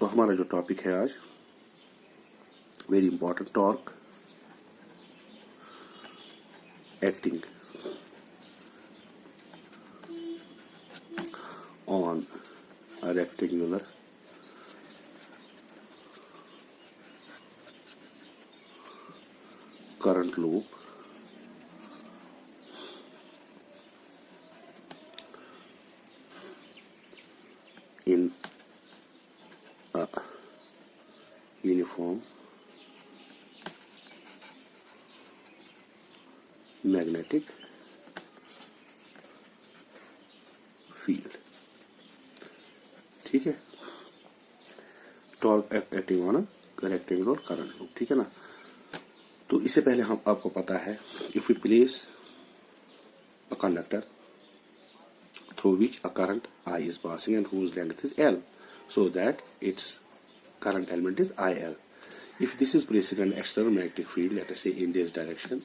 तो हमारा जो टॉपिक है आज, very important, torque acting on a rectangular current loop in a uniform magnetic field. ठीक है, torque acting on a rectangular current loop, ठीक है ना। तो इससे पहले हम आपको पता है, if you place a conductor through which a current I is passing and whose length is L, so that its current element is IL. If this is placed in an external magnetic field, let us say in this direction,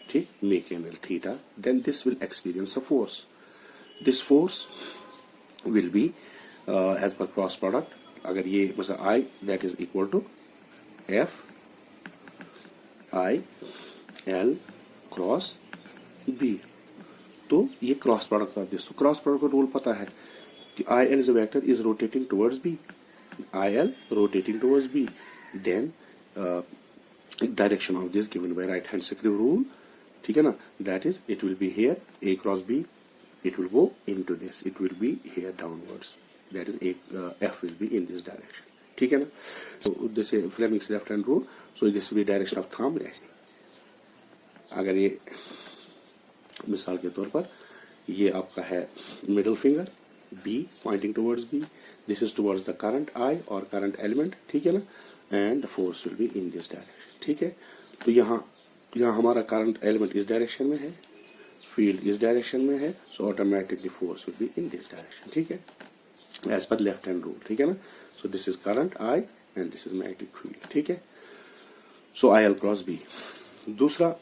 ठीक, make angle theta, then this will experience a force. This force will be as per cross product. अगर ये मतलब I that is equal to F I L cross B. तो ये cross product का base, तो cross product का rule पता है कि I L is a vector is rotating towards B, I L rotating towards B, then direction of this given by right hand screw rule, ठीक है ना, that is it will be here A cross B, it will go into this, it will be here downwards, that is F will be in this direction, ठीक है ना। So this is Fleming's left hand rule, so this will be direction of thumb ऐसे। अगर ये मिसाल के तौर पर ये आपका है middle finger B pointing towards B, this is towards the current I और करंट एलिमेंट, ठीक है ना, and force will be in this direction, ठीक है। तो यहाँ हमारा करंट एलिमेंट इस डायरेक्शन में है, फील्ड इस डायरेक्शन में है, so automatically force will be in this direction, ठीक है, as per left hand rule, ठीक है ना। So this is current I and this is magnetic field, ठीक है। सो IL क्रॉस B। दूसरा,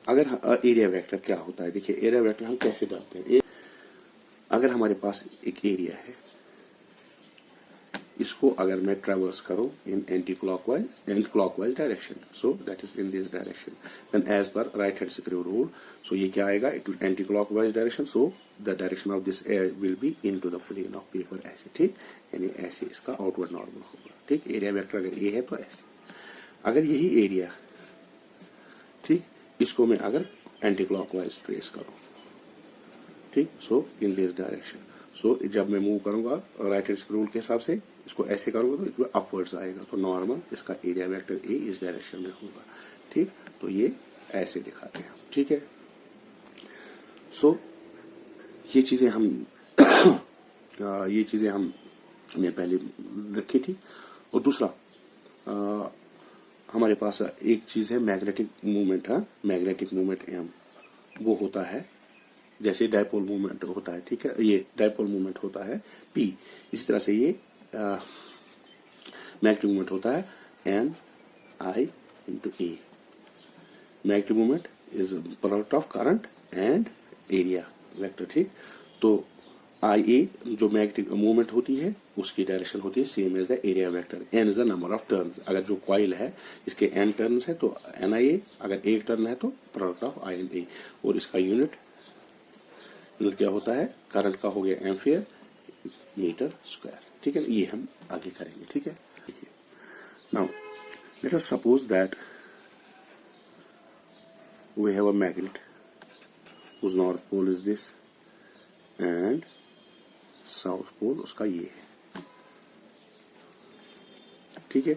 अगर एरिया वेक्टर क्या होता है, देखिए एरिया वेक्टर हम कैसे डालते हैं। अगर हमारे पास एक एरिया है, इसको अगर मैं ट्रेवर्स करूं in anti clockwise direction, so that is in this direction, then as per right hand screw rule, so ये क्या आएगा, it will anti clockwise direction, so the direction of this will be into the plane of paper, ऐसे, ठीक, यानी ऐसे इसका outward normal होगा, ठीक। एरिया वेक्टर अगर ए है तो ऐसे, अगर यही एरिया, ठीक, इसको मैं अगर एंटी क्लॉकवाइज ट्रेस करूं, ठीक, सो इन दिस डायरेक्शन, सो जब मैं मूव करूंगा राइट हैंड रूल के हिसाब से, इसको ऐसे करूंगा तो अपवर्ड्स आएगा, तो नॉर्मल इसका एरिया वेक्टर ए इस डायरेक्शन में होगा, ठीक। तो ये ऐसे दिखाते हैं, ठीक है। सो ये चीजें हमने पहले रखी थी। और दूसरा, हमारे पास एक चीज है magnetic movement, magnetic movement M, वो होता है जैसे डायपोल मूवमेंट होता है, ठीक है, ये डायपोल मूवमेंट होता है P, इसी तरह से ये मैग्नेटिक मूवमेंट होता है N I into A। Magnetic movement is product of current and area vector, ठीक। तो IA जो मैग्नेटिक मूवमेंट होती है उसकी डायरेक्शन होती है same as the area vector, N is the number of turns, अगर जो कॉइल है इसके N टर्न्स है तो NIA, अगर एक टर्न है तो प्रोडक्ट ऑफ INA, और इसका यूनिट क्या होता है, करंट का हो गया एम्पियर मीटर स्क्वायर, ठीक है। ये हम आगे करेंगे, ठीक है। Now let us suppose that we have a magnet whose north pole is this end south pole उसका ये है, ठीक है।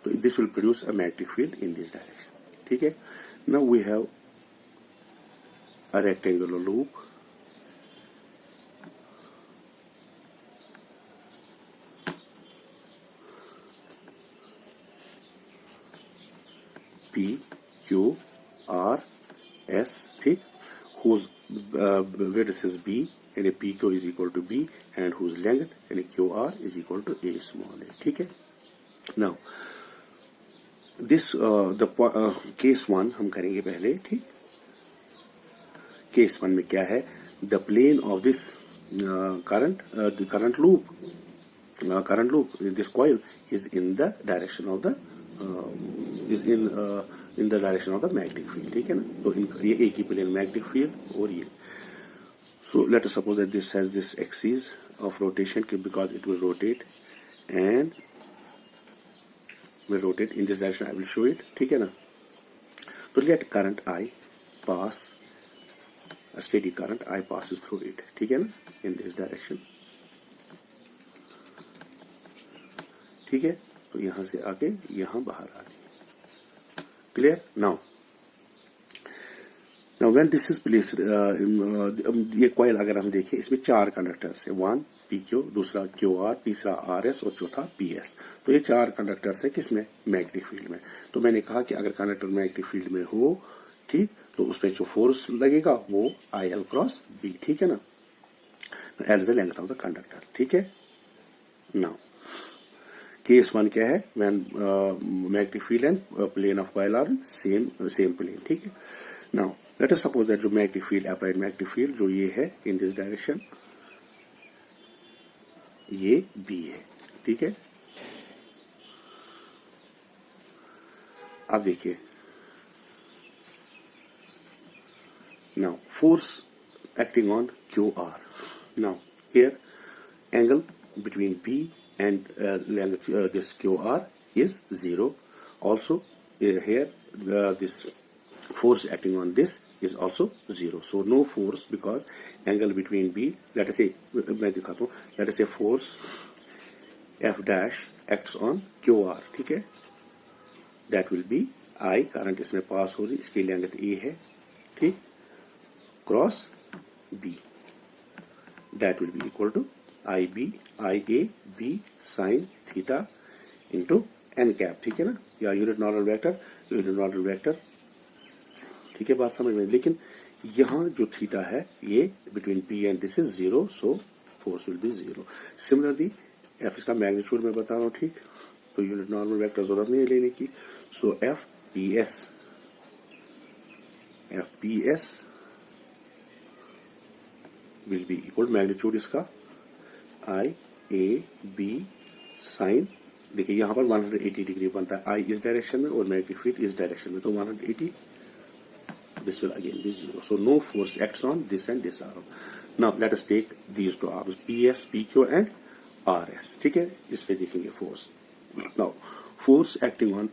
तो this will produce a magnetic field in this direction, ठीक है। Now we have a rectangular loop P Q R S, ठीक, whose width is B and PQ is equal to B and whose length and QR is equal to A small a, ठीक है। Now this case 1 हम करेंगे पहले, ठीक। Case 1 में क्या है, the plane of this current loop current loop, this coil is in the direction of the in the direction of the magnetic field, ठीक है ना. तो ये एक ही प्लेन magnetic field और ये. So let us suppose that this has this axis of rotation because it will rotate and will rotate in this direction. I will show it, ठीक है ना. तो let current I pass, a steady current I passes through it, ठीक है ना, in this direction, ठीक है. तो यहां से आके यहां बाहर आ गई. Clear. Now when this is placed, ये कॉइल अगर हम देखें इसमें 4 कंडक्टर्स है, 1 PQ, दूसरा QR, तीसरा RS और चौथा PS. तो ये 4 कंडक्टर्स है किसमें, मैग्नेटिक फील्ड में. तो मैंने कहा कि अगर कंडक्टर मैग्नेटिक फील्ड में हो, ठीक, तो उसमें जो फोर्स लगेगा वो IL क्रॉस B, ठीक है ना. L is the length of the conductor, ठीक है. नाउ केस 1 क्या है, when magnetic field and plane of coil are same plane, ठीक है. Now let us suppose that जो magnetic field, applied magnetic field जो ये है इन दिस डायरेक्शन, ये B है, ठीक है. अब देखिए, now force acting on QR. Now here angle between B and length this QR is 0. Also here this force acting on this is also 0. So no force because angle between B, let us say, मैं दिखाता हूँ, let us say force F dash acts on QR, ठीक है. That will be I, current इसमें पास हो रही, इसकी length A है, ठीक, cross B. That will be equal to IB, IA, B sin theta into n cap, ठीक है ना, या यूनिट नॉर्मल वेक्टर, ठीक है. बात समझ में. लेकिन यहाँ जो थीटा है ये between P and this is 0, so force will be 0. Similarly F इसका मैग्नीट्यूड मैं बता रहा हूँ, ठीक. तो यूनिट नॉर्मल वेक्टर जरूरत नहीं है लेने की. सो FPS will be equal to magnitude इसका IAB साइन, देखिए यहाँ पर 180 डिग्री बनता है, I इस डायरेक्शन में और मैग्नेटिक फील्ड इस डायरेक्शन में, तो 180, this will again be 0. So no force acts on this and this arm. Now let us take these two arms, PS, PQ and RS, ठीक है. इस पे देखेंगे force. Now force acting on,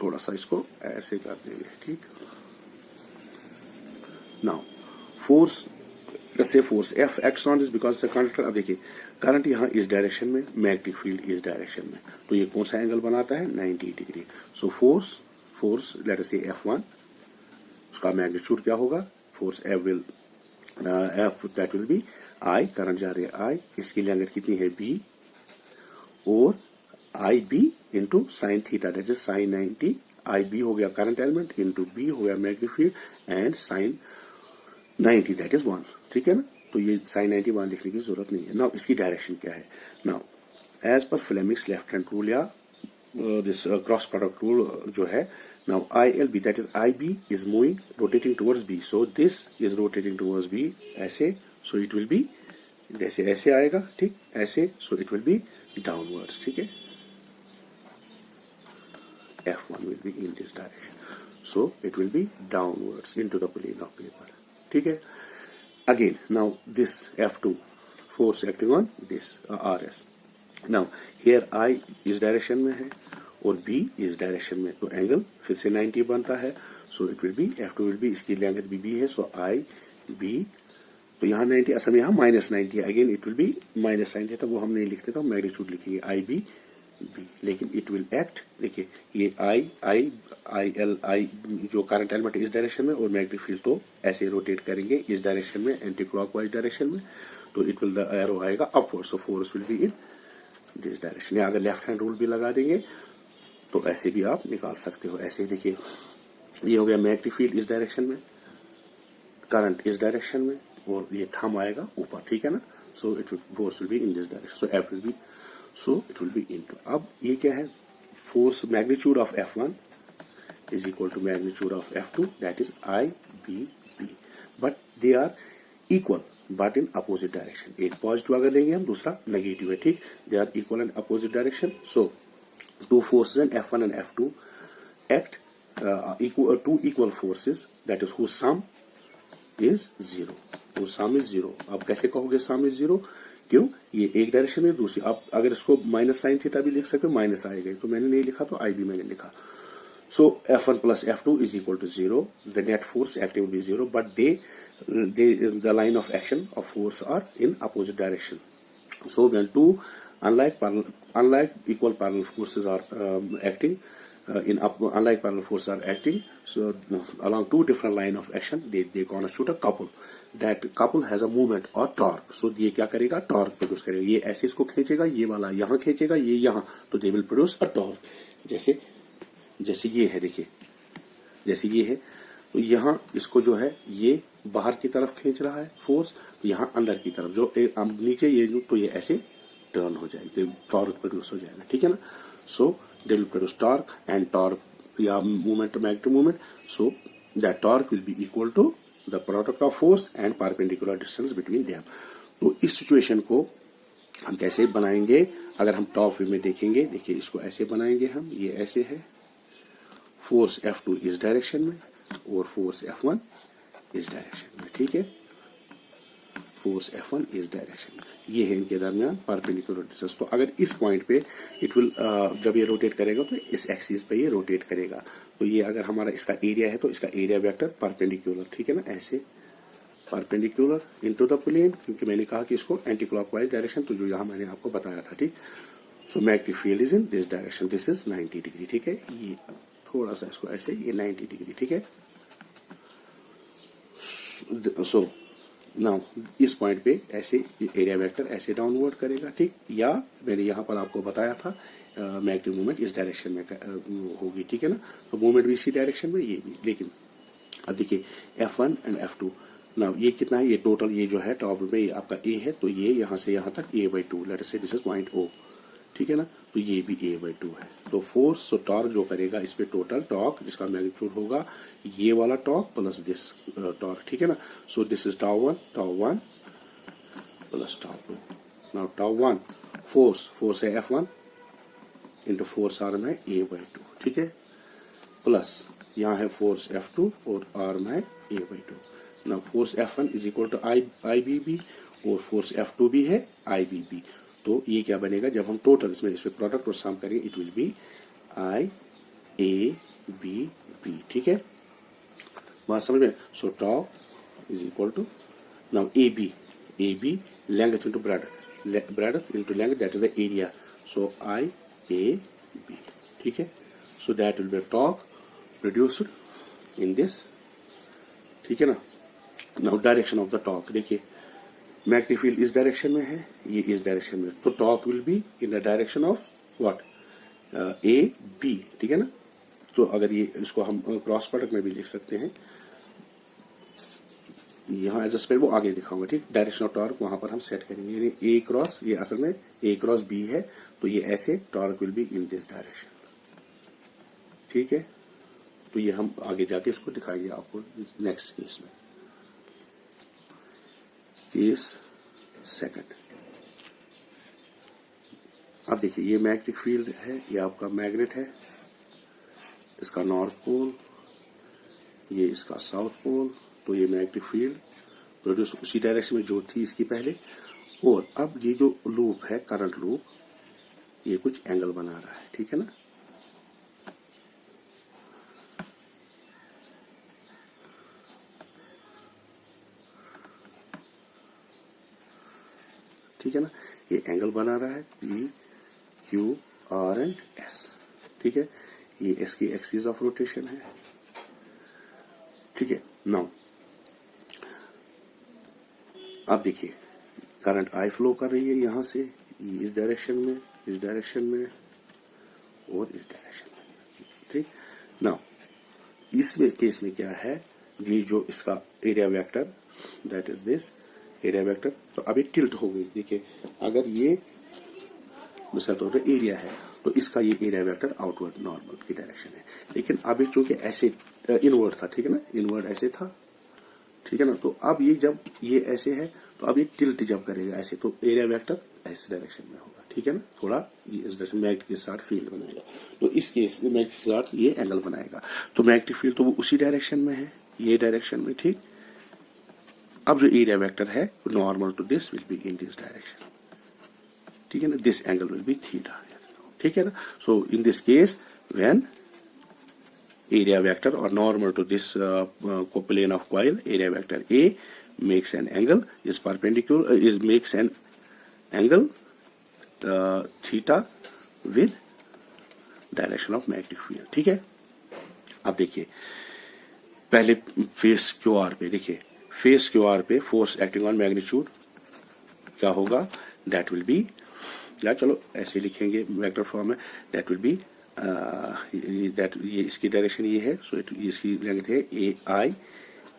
थोड़ा सा इसको ऐसे कर देंगे, ठीक. Now force, let's say force F acts on this because the conductor. अब देखिए करंट यहाँ इस डायरेक्शन में, मैग्नेटिक फील्ड इस डायरेक्शन में, तो ये कौन सा एंगल बनाता है, 90 degree. So force let us से F1, उसका मैग्नीट्यूड क्या होगा, force F that will be I, current जा रही है I, इसकी लेंथ कितनी है B, और IB into sine theta, that is sine 90. IB हो गया करंट एलिमेंट, इंटू B हो गया magnetic field, and sine 90 that is 1, ठीक है ना. तो ये साइन 90 1 लिखने की जरूरत नहीं है. नाउ इसकी डायरेक्शन क्या है. Now as per Fleming's left hand rule या दिस क्रॉस प्रोडक्ट रूल जो है, now ILB that is IB is moving rotating towards B, so this is rotating towards B ऐसे, सो इट विल बी जैसे ऐसे आएगा, ठीक, ऐसे, सो इट विल बी डाउनवर्ड्स, ठीक है. F1 will be in this direction, so it will be downwards into the plane of paper, ठीक है. Again now this F2 force acting on this RS. Now here I इस direction में है और B इस direction में, तो angle फिर से 90 बनता है. सो it will B F2 will be, इसकी लेंथ भी B है, सो IB, तो यहाँ 90, असल में यहाँ -90 है. अगेन इट विल बी -90, तो वो हम नहीं लिखते, तो मैग्नीट्यूड लिखेंगे IB B, लेकिन इट विल एक्ट, देखिए ये I जो करंट एलिमेंट इस डायरेक्शन में और मैग्नेटिक फील्ड तो ऐसे रोटेट करेंगे इस डायरेक्शन में, एंटी क्लॉकवाइज डायरेक्शन में, तो इट विल, द एरो आएगा upward, so force will be in this direction. या अगर लेफ्ट हैंड रूल भी लगा देंगे तो ऐसे भी आप निकाल सकते हो. ऐसे देखिए ये हो गया मैग्नेटिक फील्ड इस डायरेक्शन में, करंट इस डायरेक्शन में, और ये थंब आएगा ऊपर, ठीक है ना. सो it will, force will be in this direction, so F will be, so it will be into. अब ये क्या है, force magnitude of F1 is equal to magnitude of F2, that is IBB, but they are equal but in opposite direction. एक positive अगर लेंगे हम, दूसरा negative है, ठीक। They are equal in opposite direction. So two forces and F1 and F2 act two equal forces, that is whose sum is 0. whose sum is 0। आप कैसे कहोगे sum is 0? क्यों? ये एक डायरेक्शन में, दूसरी आप अगर इसको माइनस साइन थीटा भी लिख सकते हो, माइनस आएगा, तो मैंने नहीं लिखा तो आई भी मैंने लिखा। So F1 plus F2 is equal to 0. The net force acting will be 0, but the line of action of force are in opposite direction. So when two unlike equal parallel forces are acting, unlike parallel forces are acting, so along two different line of action, they constitute a couple. That couple has a movement or torque. So ये क्या करेगा? Torque produce करेगा। ये ऐसे इसको खींचेगा, ये वाला यहाँ खींचेगा, ये यहाँ, तो दे विल प्रोड्यूस अ टॉर्क। जैसे ये है, देखिए, जैसे ये है, तो यहाँ इसको जो है ये बाहर की तरफ खींच रहा है फोर्स, तो यहाँ अंदर की तरफ जो नीचे ये तो ये ऐसे टर्न हो जाएगी, टॉर्क प्रोड्यूस हो जाएगा, ठीक है ना। So they will produce torque and torque या movement, magnetic movement. So that torque will be equal to the product of force and perpendicular distance between them. तो इस सिचुएशन को हम कैसे बनाएंगे? अगर हम टॉप व्यू में देखेंगे, देखिए इसको ऐसे बनाएंगे हम, ये ऐसे है, फोर्स F2 इस डायरेक्शन में और फोर्स F1 इस डायरेक्शन में, ठीक है। फोर्स F1 इस डायरेक्शन में, ये है इनके दरमियान परपेंडिकुलर डिस्टेंस। तो अगर इस पॉइंट पे इट विल जब ये रोटेट करेगा तो इस एक्सिस पे ये रोटेट करेगा। तो ये अगर हमारा इसका एरिया है तो इसका एरिया वेक्टर परपेंडिकुलर, ठीक है ना, ऐसे परपेंडिकुलर इनटू द प्लेन, क्योंकि मैंने कहा कि इसको एंटी क्लॉकवाइज डायरेक्शन, तो जो यहाँ मैंने आपको बताया था, ठीक। So magnetic field is in this direction, this is 90 degree, ठीक है। ये थोड़ा सा इसको ऐसे, ये 90 डिग्री, ठीक है। सो नाउ इस पॉइंट पे ऐसे एरिया वेक्टर ऐसे डाउनवर्ड करेगा, ठीक। या मैंने यहाँ पर आपको बताया था मैग्नेटिक मूवमेंट इस डायरेक्शन में होगी, ठीक है ना। तो मूवमेंट भी इसी डायरेक्शन में, ये भी। लेकिन अब देखिए F1 एंड F2, नाउ ये कितना है? ये टोटल ये जो है टॉप में ये आपका A है, तो ये यहाँ से यहाँ तक A/2, लेट अस से दिस इज पॉइंट O, ठीक है ना। तो ये भी A/2 है। तो फोर्स टॉर्क जो करेगा इस पे टोटल टॉर्क जिसका मैग्नीट्यूड होगा ये वाला टॉर्क प्लस दिस टॉर्क, ठीक है ना। So this is tau 1 plus tau 2। Now tau 1 force है F1 इंटू फोर्स आर्म है A/2, ठीक है, प्लस यहाँ है फोर्स F2 और आर्म है A/2। Now force F1 is equal to IBB और फोर्स F2 भी है IBB। तो ये क्या बनेगा? जब हम टोटल इसमें प्रोडक्ट और सम करेंगे, इट विल बी IABB, ठीक है, बात समझ में। So tau is equal to now AB length into breadth into length, that is the area. So IAB, ठीक है। So that will be torque produced in this, ठीक है ना। Now direction of the torque, देखिए magnetic field इस direction में है, ये इस डायरेक्शन में, तो torque will be in the direction of what? AB, ठीक है ना। तो अगर ये इसको हम क्रॉस प्रोडक्ट में भी लिख सकते हैं, यहाँ एज अ स्पेयर वो आगे दिखाऊंगा, ठीक। डायरेक्शन ऑफ टॉर्क वहां पर हम सेट करेंगे, यानी A क्रॉस, ये असल में A क्रॉस B है, तो ये ऐसे torque will be in this direction, ठीक है। तो ये हम आगे जाके इसको दिखाएंगे आपको नेक्स्ट केस में। केस सेकंड, अब देखिए ये मैग्नेटिक फील्ड है, ये आपका मैग्नेट है, इसका नॉर्थ पोल, ये इसका साउथ पोल। तो ये मैग्नेटिक फील्ड प्रोड्यूस उसी डायरेक्शन में जो थी इसकी पहले, और अब ये जो लूप है, करंट लूप, ये कुछ एंगल बना रहा है, ठीक है ना। ठीक है ना, ये एंगल बना रहा है P, Q, R and S, ठीक है। ये इसकी एक्सिस ऑफ रोटेशन है, ठीक है। नाउ अब देखिए करंट I फ्लो कर रही है यहां से इस डायरेक्शन में, इस डायरेक्शन में और इस डायरेक्शन में, ठीक। नाउ इस केस में क्या है, ये जो इसका area vector, that is this area vector, तो अभी टिल्ट हो गई। देखिए अगर ये मिसाल तौर पर एरिया है, तो इसका ये एरिया वेक्टर आउटवर्ड नॉर्मल की डायरेक्शन है। लेकिन अभी चूंकि ऐसे इनवर्ड था, ठीक है ना, इनवर्ड ऐसे था, ठीक है ना। तो अब ये जब ये ऐसे है तो अब ये टिल्ट जब करेगा ऐसे तो एरिया वेक्टर ऐसे डायरेक्शन में होगा, ठीक है ना, थोड़ा ये इस डायरेक्शन मैग्नेटिक के साथ फील्ड बनाएगा। तो इस केस में मैग्नेटिक के साथ ये एंगल बनाएगा, तो मैग्नेटिक फील्ड तो वो उसी डायरेक्शन में है, ये डायरेक्शन में, ठीक। अब जो एरिया वेक्टर है normal to this will be in this direction, ठीक है ना, this angle will be theta, ठीक है ना। So in this case when area vector or normal to this plane of coil, area vector A makes an angle is perpendicular makes an angle theta with direction of magnetic field, ठीक है। अब देखिए पहले face QR पे, देखिए face QR पे force acting on magnitude क्या होगा, दैट विल बी, या चलो ऐसे लिखेंगे वेक्टर फॉर्म में, दैट विल बी दैट, ये इसकी डायरेक्शन ये है, सो इसकी लेंथ है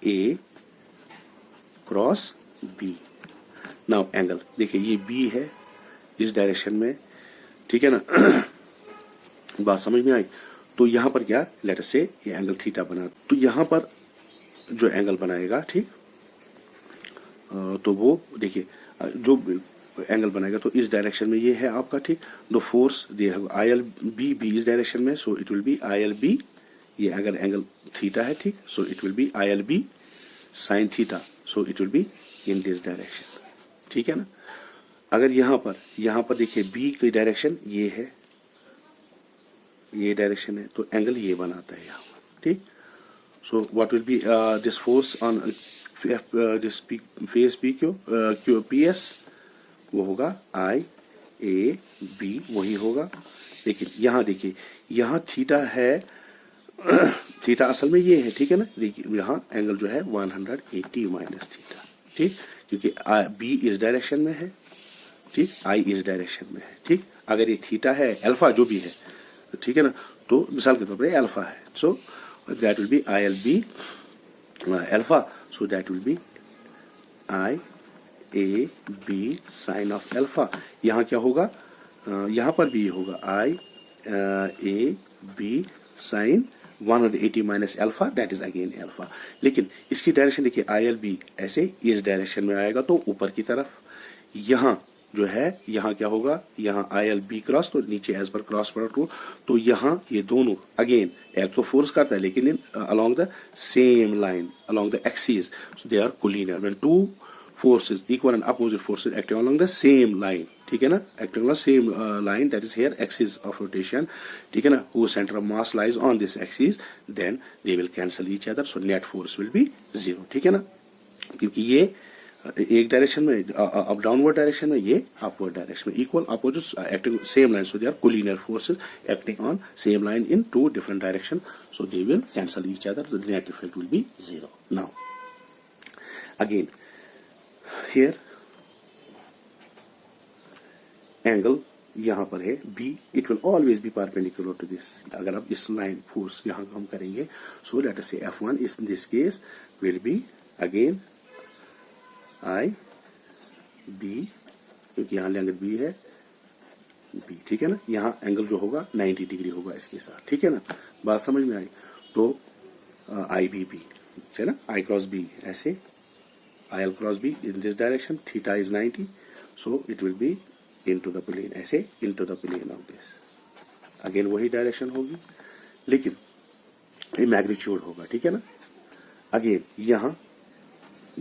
ए क्रॉस बी। नाउ एंगल देखिए ये बी है इस डायरेक्शन में, ठीक है ना। बात समझ में आई। तो यहां पर क्या, लेट अस से ये एंगल थीटा बना, तो यहां पर जो एंगल बनाएगा, ठीक, तो वो देखिए जो एंगल बनाएगा तो इस डायरेक्शन में ये है आपका, ठीक। The force they have I L B, B इस डायरेक्शन में, so it will be I L B, ये अगर एंगल थीटा है, ठीक, so it will be I L B sine theta, so it will be in this direction, ठीक है ना। अगर यहां पर देखिए बी की डायरेक्शन ये है, ये डायरेक्शन है, तो एंगल ये बनाता है यहां पर, ठीक। So what will B this force on this face P Q P S, वो होगा आई ए बी, वही होगा। लेकिन यहां देखिए यहां थीटा है, थीटा असल में ये है, ठीक है ना, देखिए यहां एंगल जो है 180 माइनस थीटा, ठीक, क्योंकि बी इस डायरेक्शन में है, ठीक, आई इस डायरेक्शन में है, ठीक। अगर ये थीटा है, अल्फा जो भी है, ठीक है ना, तो मिसाल के तौर पर अल्फा है, so that will be I L B alpha, so that will be I A B sine of alpha. यहां क्या होगा, यहां पर भी ये होगा I A B sine 180 minus alpha, that is again alpha. लेकिन इसकी डायरेक्शन देखिए आई एल बी ऐसे इस डायरेक्शन में आएगा, तो ऊपर की तरफ। यहां जो है, यहां क्या होगा, यहां आई एल बी क्रॉस, तो नीचे as per cross product rule, तो यहां ये दोनों अगेन एक तो फोर्स करता है, लेकिन in along the same line, along the axis, so they are collinear when two forces, equal and opposite forces acting along the same line, ठीक है ना, acting along the same line, that is here axis of rotation, ठीक है ना, whose center of mass lies on this axis, then they will cancel each other, so net force will be 0, ठीक है ना, क्योंकि ये एक डायरेक्शन में अब डाउनवर्ड डायरेक्शन में, ये अपवर्ड डायरेक्शन में, equal opposite acting same line, so they are collinear forces acting on same line in two different direction, so they will cancel each other, the net effect will be 0. Now again here angle यहां पर है B, it will always be perpendicular to this. अगर आप इस line force यहां हम करेंगे, so let us say F1 is in this case will be again I B, क्योंकि यहां लेंथ B है B, ठीक है ना, यहां एंगल जो होगा 90 डिग्री होगा इसके साथ, ठीक है ना, बात समझ में आई। तो I B B है ना, I क्रॉस B ऐसे, IL cross B in this direction, theta is 90, so it will be into the plane, ऐसे into the plane of this. Again वही डायरेक्शन होगी, लेकिन ये मैग्नीट्यूड होगा, ठीक है ना। अगेन यहाँ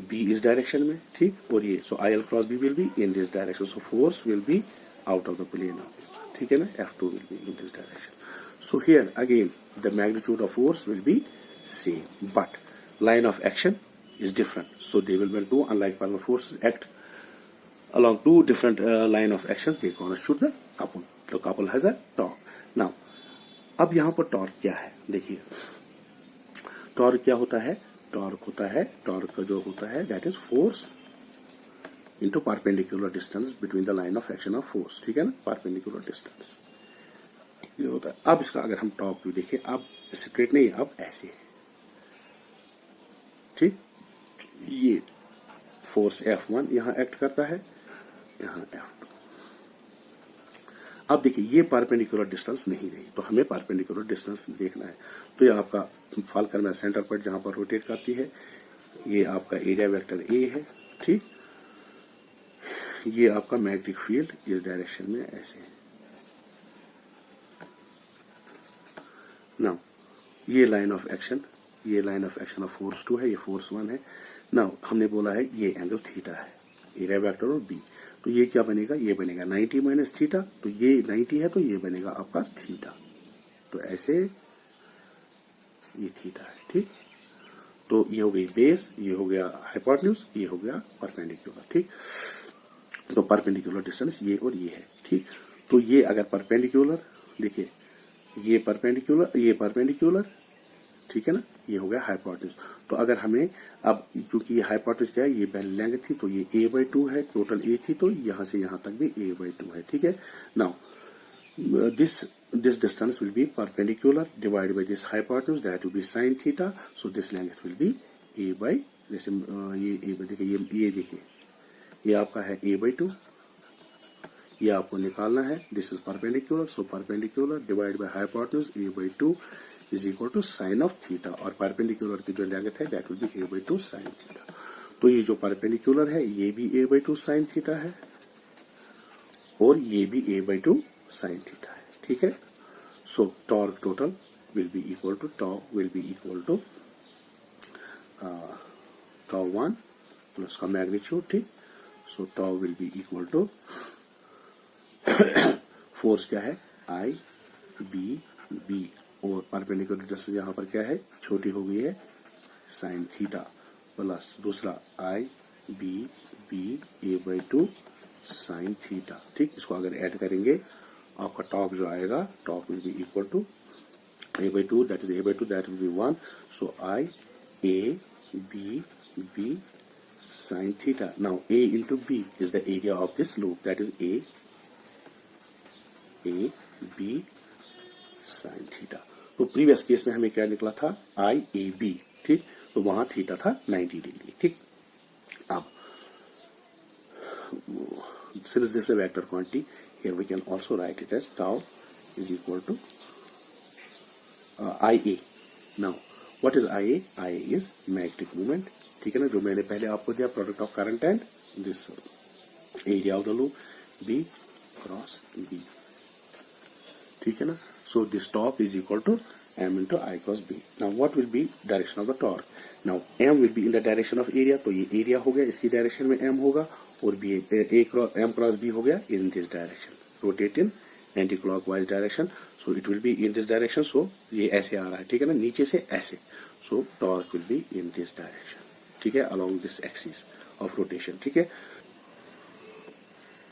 B इस डायरेक्शन में, ठीक, और ये so IL cross B will be in this direction, so force will be out of the plane of this, ठीक है ना, F2 will be in this direction. So here again the magnitude of force will be same, but line of action is different, so they will when two unlike parallel forces act along two different line of actions, they constitute the couple. The couple has a torque. Now अब यहाँ पर torque क्या है, देखिए torque क्या होता है, torque होता है, टॉर्क का जो होता है that is force into perpendicular distance between the line of action of force, ठीक है ना, परपेंडिकुलर डिस्टेंस ये होता है। अब इसका अगर हम टॉप व्यू देखें, अब स्ट्रेट नहीं, अब ऐसे है, ठीक, ये फोर्स F1 यहां एक्ट करता है, यहां F2। अब देखिए ये परपेंडिकुलर डिस्टेंस नहीं रही, तो हमें परपेंडिकुलर डिस्टेंस देखना है। तो ये आपका फाल्कन में सेंटर पर जहां पर रोटेट करती है, ये आपका एरिया वेक्टर A है, ठीक। ये आपका मैग्नेटिक फील्ड इस डायरेक्शन में ऐसे है। नाउ ये लाइन ऑफ एक्शन, ये line of action of force 2 है, ये फोर्स 1 है। नाउ हमने बोला है ये एंगल थीटा है, एरिया वेक्टर और बी, तो ये क्या बनेगा, ये बनेगा 90 माइनस थीटा, तो ये 90 है तो ये बनेगा आपका थीटा, तो ऐसे ये थीटा है, ठीक। तो ये हो गई बेस, ये हो गया हाइपोटेन्यूज, ये हो गया परपेंडिकुलर, ठीक। तो परपेंडिकुलर डिस्टेंस ये और ये है, ठीक। तो ये अगर परपेंडिकुलर, देखिए ये परपेंडिकुलर, ठीक है ना, ये हो गया हाइपोटेन्यूज। तो अगर हमें अब चूंकि ये हाइपोटेन्यूज क्या है, ये पहले लेंथ थी तो ये a/2 है, टोटल a थी, तो यहां से यहां तक भी a/2 है, ठीक है। Now this distance will be perpendicular divided by this hypotenuse, that will be sin theta, so this length will be a by, जैसे ये देखिए ये आपका है a/2, ये आपको निकालना है, this is perpendicular, so perpendicular divide by hypotenuse a/2 is equal to sine of theta, और परपेंडिकुलर की जो लेंथ है that will be a/2 sine theta. तो ये जो परपेंडिकुलर है ये भी a/2 साइन थीटा है और ये भी a/2 साइन थीटा है, ठीक है। So torque total will be equal to tau 1 plus का मैग्नीट्यूड, ठीक। So tau will be equal to force क्या है I B और परपेंडिकुलर डिस्टेंस यहां पर क्या है, छोटी हो गई है साइन थीटा, प्लस दूसरा I B a/2 sine theta, ठीक। इसको अगर ऐड करेंगे आपका टॉर्क जो आएगा, torque will be equal to a/2, that will be 1, so I A B sin theta. Now A into B is the area of this loop, that is A B sin theta. तो previous case में हमें क्या निकला था, IAB, ठीक। तो वहां theta था 90 डिग्री, ठीक। अब since this is a vector quantity, here we can also write it as tau is equal to IA. Now what is IA? IA is magnetic moment, ठीक है ना, जो मैंने पहले आपको दिया, product of current and this area of the loop B cross B, ठीक है ना। So this torque is equal to M into I cross B. Now what will be direction of the torque, now M will be in the direction of area, तो ये area हो गया, इसकी direction में M होगा, और B M cross B हो गया in this direction, rotate in anti clockwise direction, so it will be in this direction, so ये ऐसे आ रहा है, ठीक है ना, नीचे से ऐसे, so torque will be in this direction, ठीक है, along this axis of rotation, ठीक है।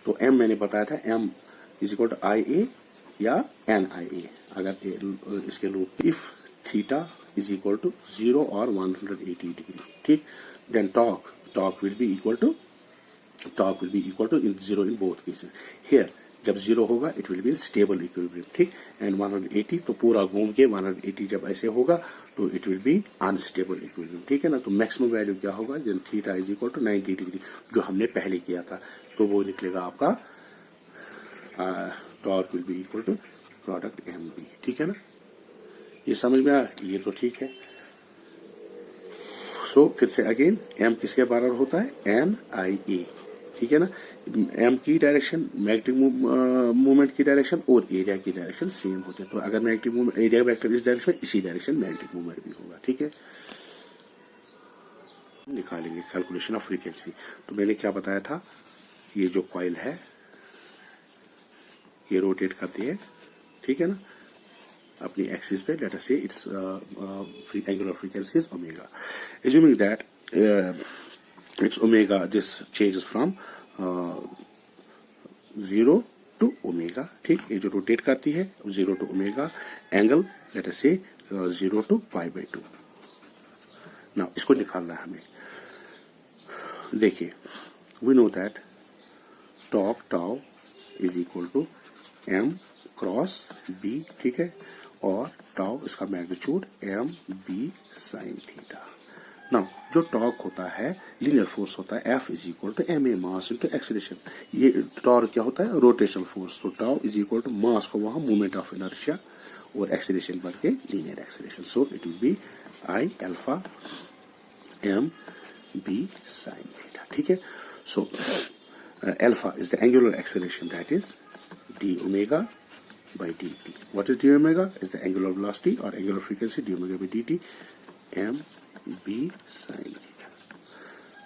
तो M मैंने बताया था, M is equal to IA या NIA, अगर इसके लूप, if theta is equal to 0 और 180 डिग्री, ठीक, then torque will be equal to in 0 in both cases. Here जब 0 होगा it will be stable equilibrium, ठीक, एंड 180 तो पूरा घूम के 180 जब ऐसे होगा तो it will be unstable equilibrium, ठीक है ना। तो मैक्सिमम वैल्यू क्या होगा, जब theta is equal to 90 degree, जो हमने पहले किया था, तो वो निकलेगा आपका torque will be equal to product MB, ठीक है ना। ये समझ में आया, ये तो ठीक है। सो फिर से अगेन M किसके बराबर होता है, NIA, ठीक है ना। M की डायरेक्शन मैग्नेटिक मूवमेंट की डायरेक्शन और एरिया की डायरेक्शन सेम होते हैं, तो अगर मैग्नेटिक मूवमेंट एरिया वेक्टर इस डायरेक्शन, इसी डायरेक्शन मैग्नेटिक मूवमेंट भी होगा, ठीक है। निकालेंगे कैलकुलेशन ऑफ फ्रीक्वेंसी। तो मैंने क्या बताया था, ये जो कॉइल है ये रोटेट करती है, ठीक है ना, अपनी एक्सिस पे, लेट अस से it's angular frequency is omega, assuming that it's omega, this changes from 0 to omega, ठीक, ये जो रोटेट करती है 0 to omega, angle let us से 0 to π/2। नाउ इसको निकालना है हमें, देखिए we know that top tau is equal to M cross B, ठीक है, और टाउ इसका magnitude MB sine theta. Now जो टॉर्क होता है लीनियर फोर्स होता है, F is equal to MA mass into acceleration, ये टॉर्क क्या होता है, रोटेशनल फोर्स, तो tau is equal to mass को वहां मोमेंट ऑफ इनर्शिया और एक्सीलरेशन बढ़ के linear acceleration, so it will be I alpha MB sine theta, ठीक है। सो alpha is the angular acceleration, that is d omega by dt. What is d omega? Is the angular velocity or angular frequency, d omega by dt, m b sin theta.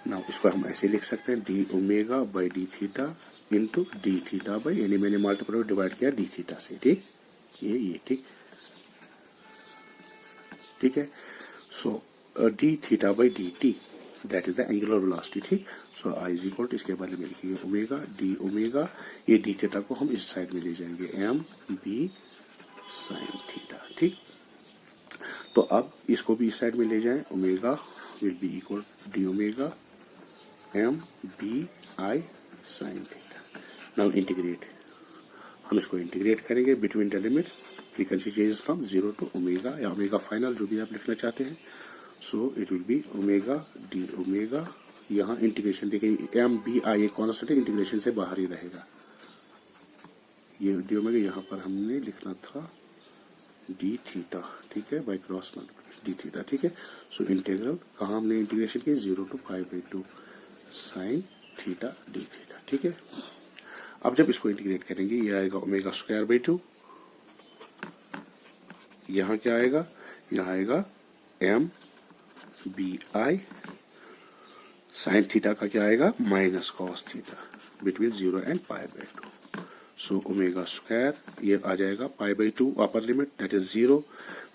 Now इसको हम ऐसे लिख सकते हैं d omega by d theta into d theta by, यानी मैंने multiply divide किया d theta से, ठीक, ये ठीक, ठीक है. सो d theta by dt, that is the angular velocity, ठीक. सो I is equal to, इसके बदले में लिखिए ओमेगा d ओमेगा, ये d थीटा को हम इस साइड में ले जाएंगे m b sin थीटा, ठीक. तो अब इसको भी इस साइड में ले जाएं, omega will be equal d omega m b I sin theta. Now integrate, हम इसको इंटीग्रेट करेंगे between the limits, frequency changes from 0 to omega या ओमेगा फाइनल, जो भी आप लिखना चाहते हैं. So it will be omega d omega, यहाँ इंटीग्रेशन देखिए एम बी आई एक कॉन्स्टेंट है, इंटीग्रेशन से बाहर ही रहेगा. ये डी ओमेगा यहाँ पर हमने लिखना था डी थीटा, ठीक है, by cross multiplication d theta, ठीक है. सो इंटीग्रल कहाँ हमने इंटीग्रेशन किया 0 to pi by 2 sine theta d theta, ठीक है. अब जब इसको इंटीग्रेट करेंगे ये आएगा ओमेगा स्क्वायर बाई 2, यहाँ क्या आएगा, यहाँ आएगा m b I sine theta का क्या आएगा minus cos theta between 0 and pi by 2. So omega square ये आ जाएगा pi by 2 upper limit, that is 0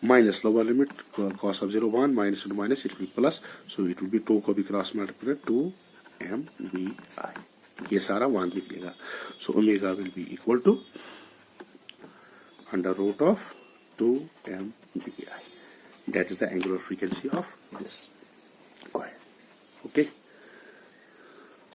minus lower limit cos of 0 1 minus into minus it will plus. So it will be 2 को भी cross multiply 2 m b I, ये सारा 1 निकलेगा. So omega will be equal to under root of 2 m b I, that is the angular frequency of this coil. Okay.